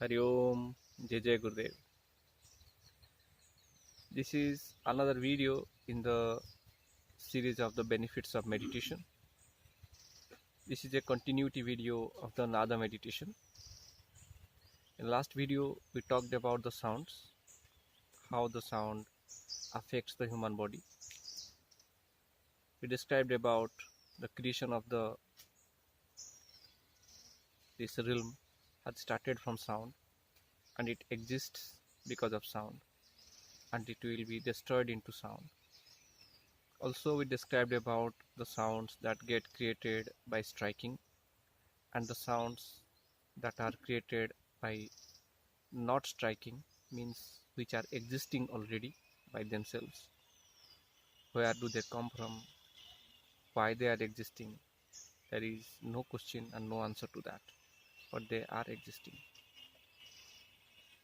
Hari Om, Jai Jai Gurudev. This is another video in the series of the benefits of meditation. This is a continuity video of the Nada meditation. In the last video, we talked about the sounds, how the sound affects the human body. We described about the creation of this realm had started from sound, and it exists because of sound, and it will be destroyed into sound. Also, we described about the sounds that get created by striking and the sounds that are created by not striking, means which are existing already by themselves. Where do they come from? Why they are existing? There is no question and no answer to that, but they are existing.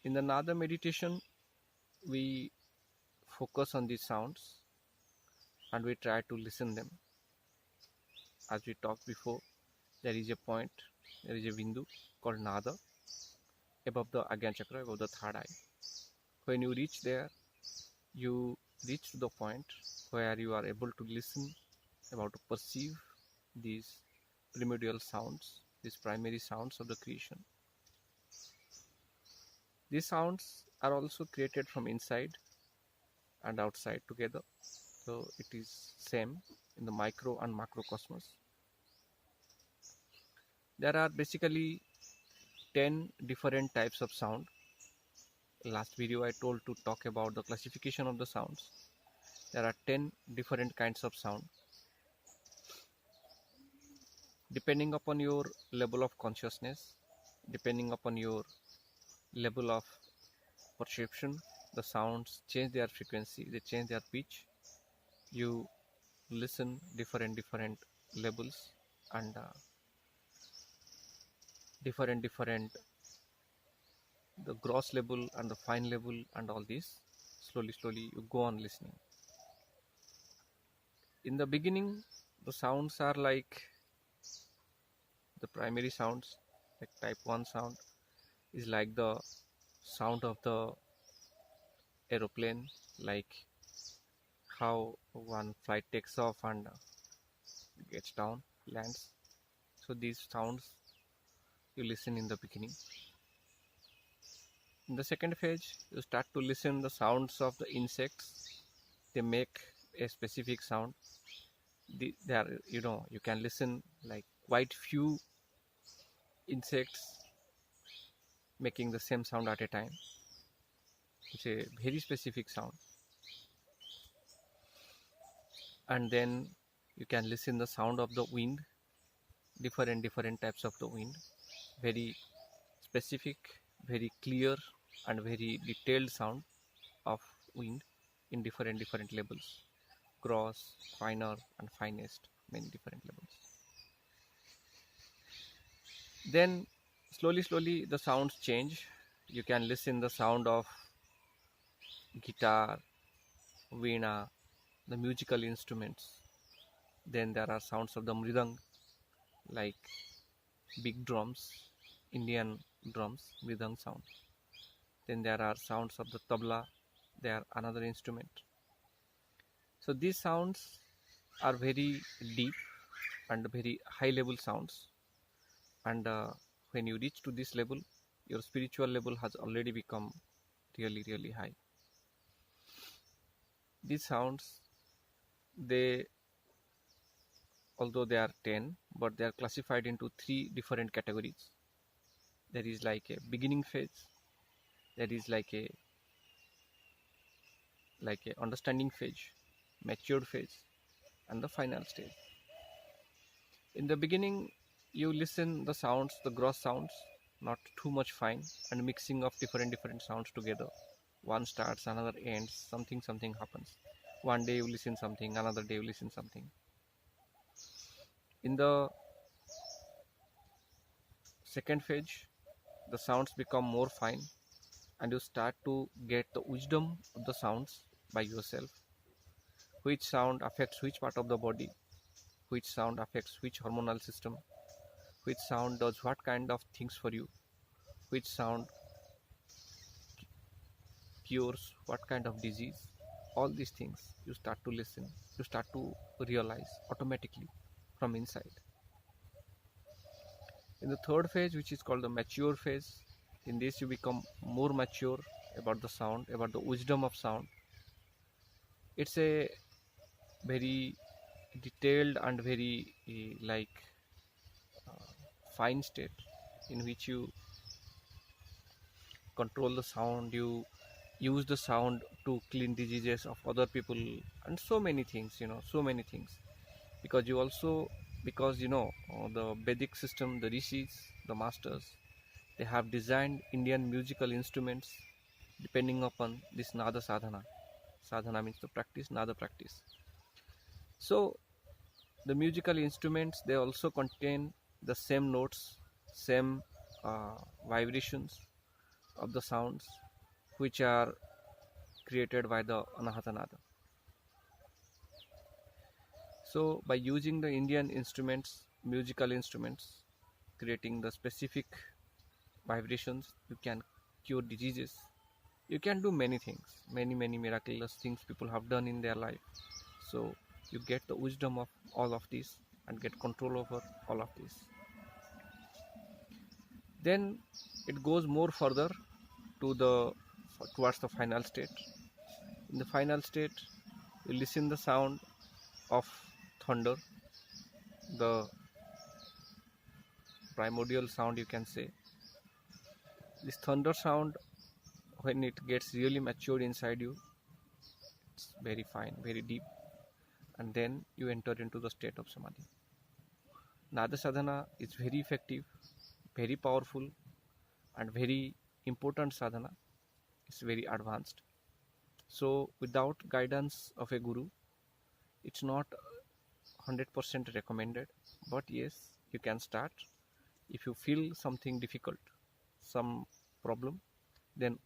In the Nada meditation, we focus on these sounds and we try to listen them. As we talked before, there is a point, there is a bindu called Nada above the Agyan Chakra, above the third eye. When you reach there, you reach to the point where you are able to listen, able to perceive these primordial sounds, these primary sounds of the creation. These sounds are also created from inside and outside together. So it is same in the micro and macrocosmos. There are basically 10 different types of sound. Last video I told to talk about the classification of the sounds. There are 10 different kinds of sound. Depending upon your level of consciousness, depending upon your level of perception, the sounds change their frequency, they change their pitch. You listen different levels and different the gross level and the fine level and all this. Slowly you go on listening. In the beginning, the sounds are like the primary sounds, like type 1 sound is like the sound of the aeroplane, like how one flight takes off and gets down, lands. So these sounds you listen in the beginning. In the second phase, you start to listen the sounds of the insects. They make a specific sound. They are, you can listen like quite few insects making the same sound at a time. It's a very specific sound. And then you can listen the sound of the wind, different types of the wind, very specific, very clear and very detailed sound of wind in different levels, gross, finer and finest, many different levels. Then slowly the sounds change. You can listen the sound of guitar, veena, the musical instruments. Then there are sounds of the mridang, like big drums, Indian drums, mridang sound. Then there are sounds of the tabla, they are another instrument. So these sounds are very deep and very high level sounds, and when you reach to this level, your spiritual level has already become really high. These sounds, they, although they are 10, but they are classified into 3 different categories. There is like a beginning phase, there is like a understanding phase, matured phase, and the final stage. In the beginning, you listen the sounds, the gross sounds, not too much fine, and mixing of different sounds together. One starts, another ends, something happens. One day you listen something, another day you listen something. In the second phase, the sounds become more fine and you start to get the wisdom of the sounds by yourself. Which sound affects which part of the body, which sound affects which hormonal system, which sound does what kind of things for you, which sound cures, what kind of disease, all these things you start to listen, you start to realize automatically from inside. In the third phase, which is called the mature phase, in this you become more mature about the sound, about the wisdom of sound. It's a very detailed and very fine state in which you control the sound, you use the sound to clean diseases of other people, and so many things, so many things. Because you also, because the Vedic system, the rishis, the masters, they have designed Indian musical instruments depending upon this nada sadhana. Sadhana means the practice, nada practice. So the musical instruments, they also contain the same notes, same vibrations of the sounds which are created by the Anahata Nada. So by using the Indian instruments, musical instruments, creating the specific vibrations, you can cure diseases. You can do many things, many miraculous things people have done in their life. So you get the wisdom of all of this and get control over all of this. Then it goes more further towards the final state. In the final state, you listen the sound of thunder, the primordial sound, you can say. This thunder sound, when it gets really matured inside you, it's very fine, very deep, and then you enter into the state of samadhi. Nada sadhana is very effective, very powerful, and very important sadhana. It's very advanced. So without guidance of a guru, it's not 100% recommended, but yes, you can start. If you feel something difficult, some problem, then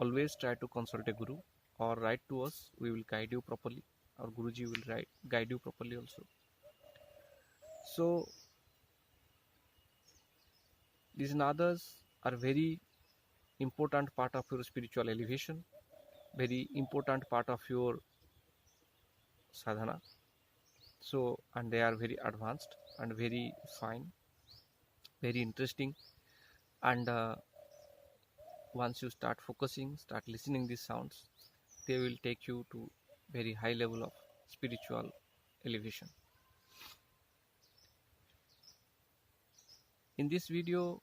always try to consult a guru or write to us. We will guide you properly. Our Guruji will guide you properly also. So these nadas are very important part of your spiritual elevation, very important part of your sadhana. So, and they are very advanced and very fine, very interesting. And once you start focusing, start listening these sounds, they will take you to very high level of spiritual elevation. In this video,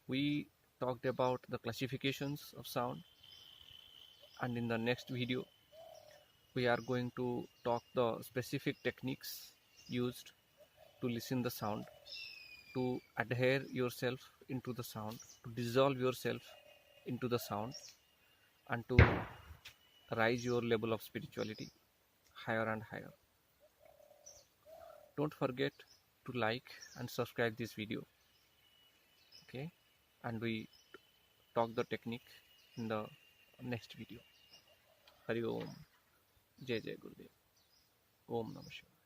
we talked about the classifications of sound, and in the next video we are going to talk the specific techniques used to listen the sound, to adhere yourself into the sound, to dissolve yourself into the sound, and to rise your level of spirituality higher and higher. Don't forget to like and subscribe this video. Okay, and we talk the technique in the next video. Hari Om. Jai Jai Gurudev. Om Namah Shivaya.